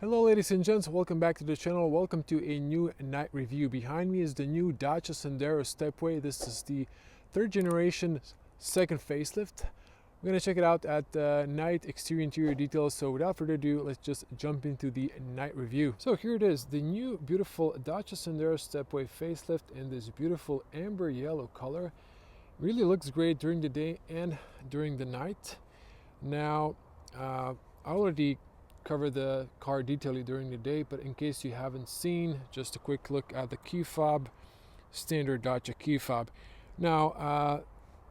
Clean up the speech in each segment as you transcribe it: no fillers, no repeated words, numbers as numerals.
Hello ladies and gents, welcome back to the channel. Welcome to a new night review. Behind me is the new Dacia Sandero Stepway. This is the third generation second facelift. We're going to check it out at night, exterior interior details. So without further ado, let's just jump into the night review. So here it is, the new beautiful Dacia Sandero Stepway facelift in this beautiful amber yellow color. Really looks great during the day and during the night. Now, I already cover the car detailedly during the day, but in case you haven't seen, just a quick look at the key fob, standard Dacia key fob. Now,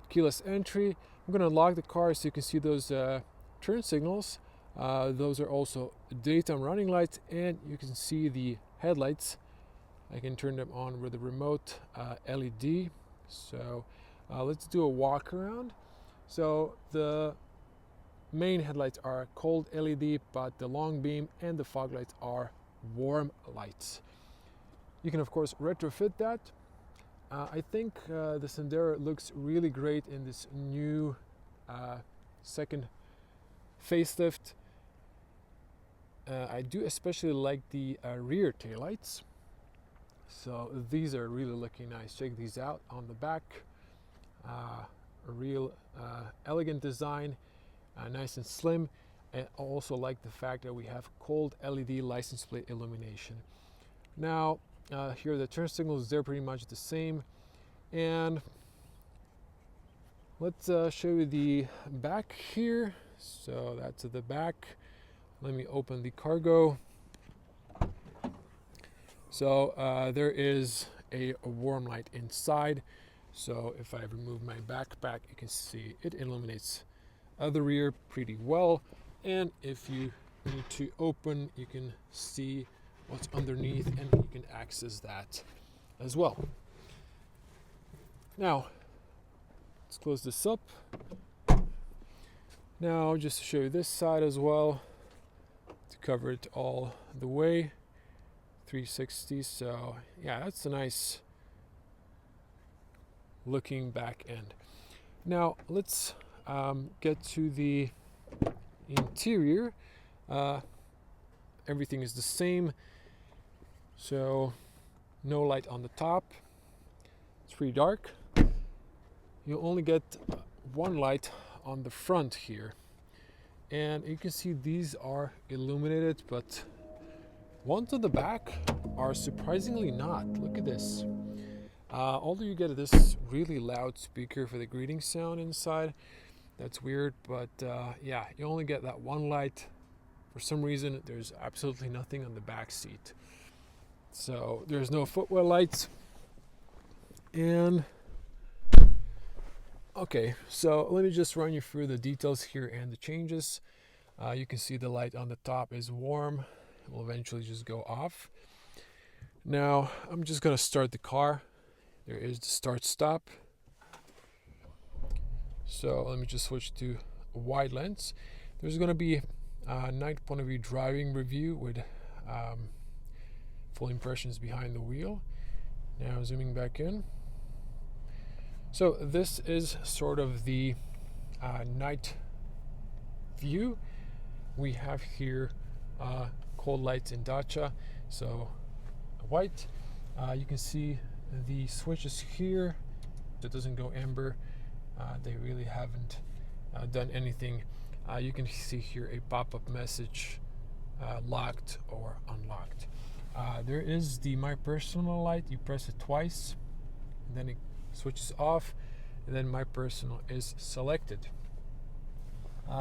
keyless entry. I'm going to unlock the car so you can see those turn signals. Those are also daytime running lights, and you can see the headlights. I can turn them on with the remote LED. So let's do a walk around. So the main headlights are cold LED, but the long beam and the fog lights are warm lights. You can of course retrofit that. I think the Sandero looks really great in this new second facelift. I do especially like the rear taillights. So these are really looking nice. Check these out on the back. A real elegant design. Nice and slim, and also like the fact that we have cold LED license plate illumination. Now here the turn signals, they're pretty much the same, and let's show you the back here. So that's the back. Let me open the cargo. So there is a warm light inside, so if I remove my backpack, you can see it illuminates the rear pretty well, and if you need to open, you can see what's underneath and you can access that as well. Now let's close this up. Now just to show you this side as well, to cover it all the way, 360. So yeah, that's a nice looking back end. Now let's get to the interior. Everything is the same, so no light on the top. It's pretty dark. You only get one light on the front here, and you can see these are illuminated, but ones on the back are surprisingly not. Look at this. Although you get this really loud speaker for the greeting sound inside. That's weird, but yeah, you only get that one light. For some reason, there's absolutely nothing on the back seat. So there's no footwell lights. And okay, so let me just run you through the details here and the changes. You can see the light on the top is warm. It will eventually just go off. Now, I'm just gonna start the car. There is the start stop. So let me just switch to wide lens. There's going to be a night point of view driving review with full impressions behind the wheel. Now zooming back in. So this is sort of the night view. We have here cold lights in Dacia, so white. You can see the switches here. That doesn't go amber. They really haven't done anything. You can see here a pop-up message, locked or unlocked. There is the My Personal light. You press it twice, and then it switches off, and then My Personal is selected.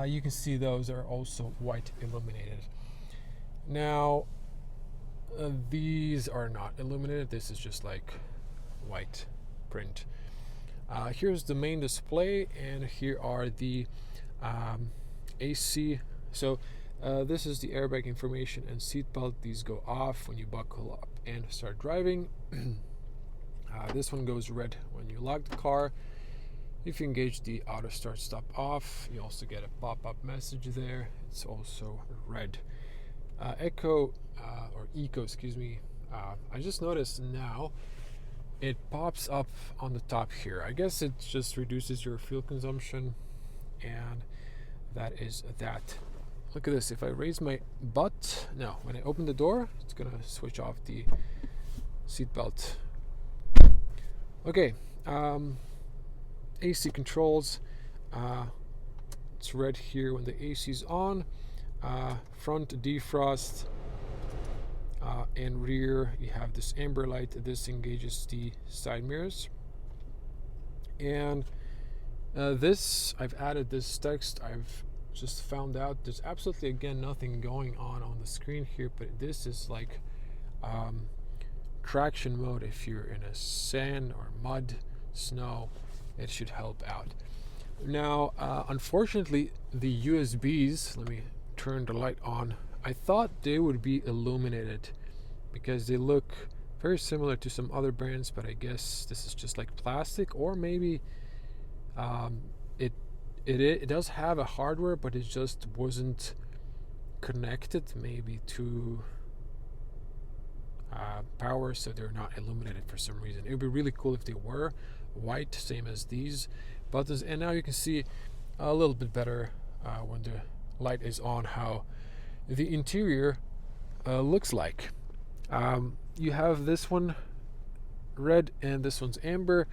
You can see those are also white illuminated. Now, these are not illuminated. This is just like white print. Here's the main display, and here are the AC. So this is the airbag information and seatbelt. These go off when you buckle up and start driving. This one goes red when you lock the car. If you engage the auto start stop off, you also get a pop-up message there. It's also red. Eco, excuse me. I just noticed now it pops up on the top here. I guess it just reduces your fuel consumption, and that is that. look at this. If I raise my butt, no, when I open the door, it's gonna switch off the seatbelt. Okay, AC controls. It's red here when the AC is on. Front defrost, and rear you have this amber light. This engages the side mirrors. And this, I've added this text. I've just found out there's absolutely, again, nothing going on the screen here, but this is like traction mode. If you're in a sand or mud, snow, it should help out. Now, unfortunately, the USBs, let me turn the light on. I thought they would be illuminated because they look very similar to some other brands, but I guess this is just like plastic, or maybe it does have a hardware, but it just wasn't connected maybe to power, so they're not illuminated for some reason. It would be really cool if they were white, same as these buttons. And now you can see a little bit better when the light is on how the interior looks like. You have this one red and this one's amber.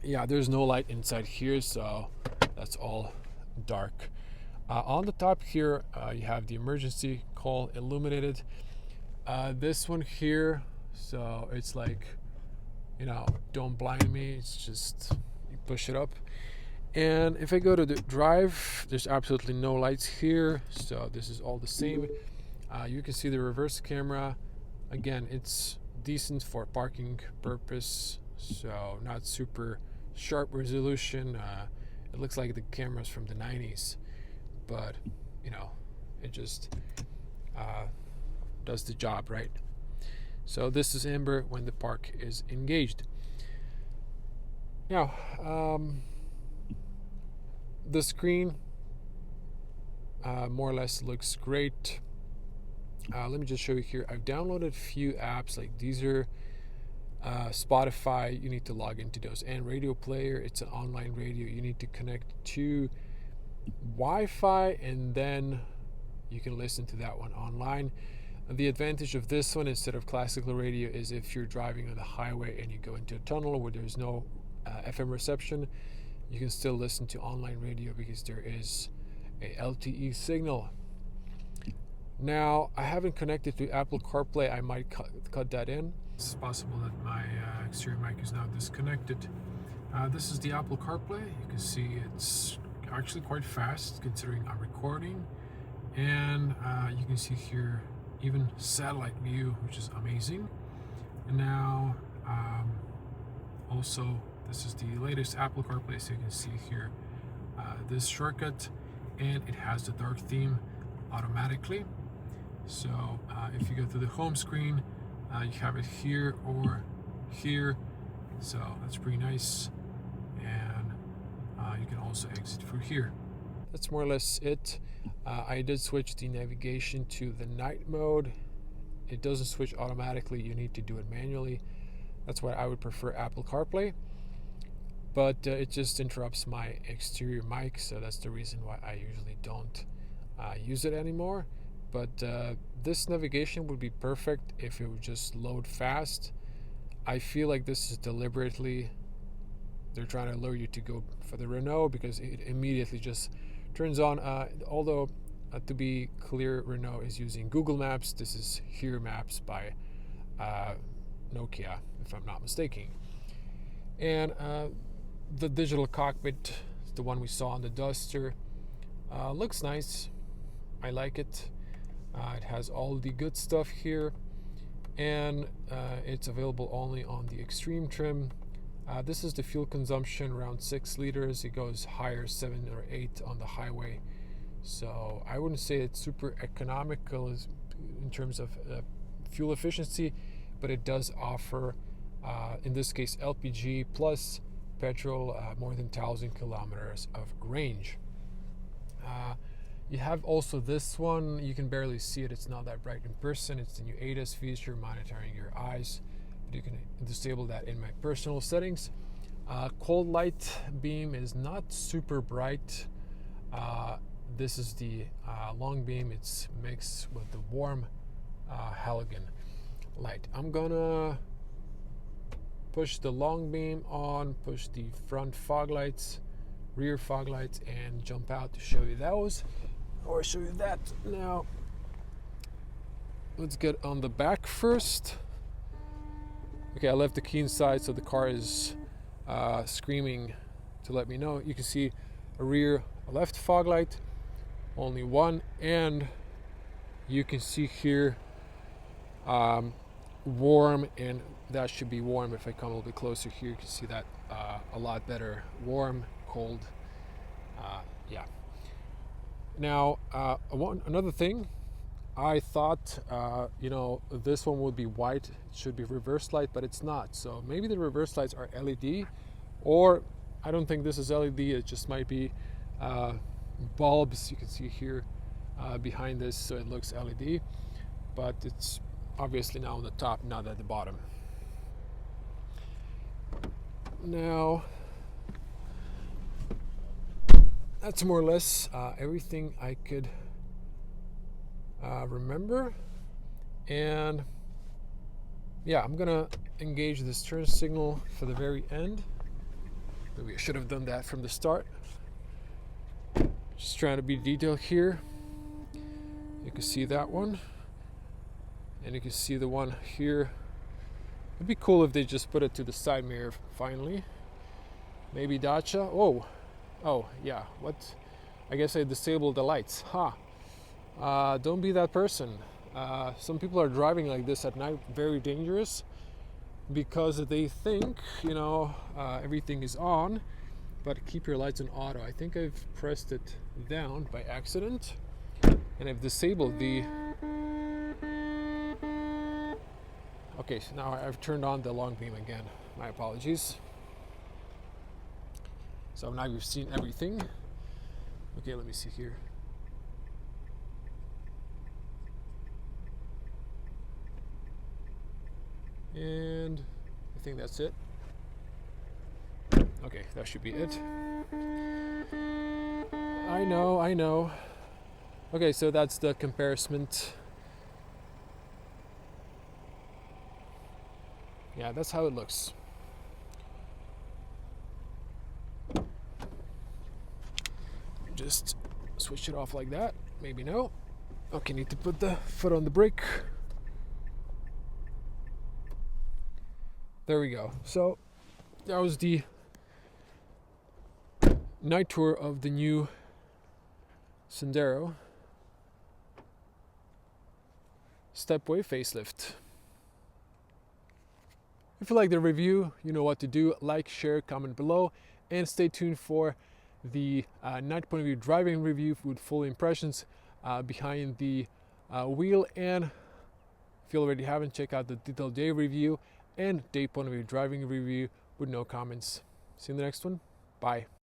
Yeah, there's no light inside here, so that's all dark. On the top here, you have the emergency call illuminated. This one here, so it's like, you know, don't blind me. It's just you push it up. And if I go to the drive, there's absolutely no lights here, so this is all the same. You can see the reverse camera. Again, it's decent for parking purpose, so not super sharp resolution. It looks like the camera's from the 90s, but you know, it just does the job, right? So this is amber when the park is engaged. Now, the screen more or less looks great. Let me just show you here. I've downloaded a few apps like Deezer, Spotify. You need to log into those, and Radio Player. It's an online radio. You need to connect to Wi-Fi, and then you can listen to that one online. The advantage of this one instead of classical radio is if you're driving on the highway and you go into a tunnel where there's no FM reception, you can still listen to online radio because there is a LTE signal. Now, I haven't connected to Apple CarPlay. I might cut that in. It's possible that my exterior mic is now disconnected. This is the Apple CarPlay. You can see it's actually quite fast considering I'm recording. And you can see here even satellite view, which is amazing. And now, also, this is the latest Apple CarPlay, so you can see here this shortcut, and it has the dark theme automatically. So if you go to the home screen, you have it here or here, so that's pretty nice. And you can also exit through here. That's more or less it. I did switch the navigation to the night mode. It doesn't switch automatically, you need to do it manually. That's why I would prefer Apple CarPlay, but it just interrupts my exterior mic, so that's the reason why I usually don't use it anymore. But this navigation would be perfect if it would just load fast. I feel like this is deliberately, they're trying to lure you to go for the Renault because it immediately just turns on. Although to be clear, Renault is using Google Maps. This is Here Maps by Nokia, if I'm not mistaken. And the digital cockpit, the one we saw on the Duster, looks nice. I like it. It has all the good stuff here, and it's available only on the Extreme trim. This is the fuel consumption, around 6 liters. It goes higher, 7 or 8 on the highway. So I wouldn't say it's super economical in terms of fuel efficiency, but it does offer, in this case, LPG plus petrol, more than 1,000 kilometers of range. You have also this one. You can barely see it. It's not that bright in person. It's the new ADAS feature, monitoring your eyes. But you can disable that in my personal settings. Cold light beam is not super bright. this is the long beam. It's mixed with the warm halogen light. I'm gonna push the long beam on, push the front fog lights, rear fog lights, and jump out to show you those, or show you that. Now let's get on the back first. Okay, I left the key inside, so the car is screaming to let me know. You can see a rear left fog light, only one, and you can see here warm, and that should be warm. If I come a little bit closer here, you can see that a lot better. Warm, cold, yeah. Now another thing, I thought this one would be white, it should be reverse light, but it's not. So maybe the reverse lights are LED, or I don't think this is LED, it just might be bulbs. You can see here behind this, so it looks LED, but it's obviously now on the top, not at the bottom. Now that's more or less everything I could remember, and yeah, I'm gonna engage this turn signal for the very end. Maybe I should have done that from the start. Just trying to be detailed here. You can see that one, and you can see the one here. It'd be cool if they just put it to the side mirror finally. Maybe Dacia. Oh yeah, what? I guess I disabled the lights. Don't be that person. Some people are driving like this at night, very dangerous, because they think everything is on, but keep your lights on auto. I think I've pressed it down by accident, and I've disabled the... Okay, so now I've turned on the long beam again. My apologies. So now you've seen everything. Okay, let me see here. And I think that's it. Okay, that should be it. I know. Okay, so that's the comparison. Yeah, that's how it looks. Just switch it off like that. Maybe no. Okay, need to put the foot on the brake. There we go. So that was the night tour of the new Sandero Stepway facelift. If you like the review, you know what to do. Like, share, comment below, and stay tuned for the night point of view driving review with full impressions behind the wheel. And if you already haven't, check out the detailed day review and day point of view driving review with no comments. See you in the next one. Bye.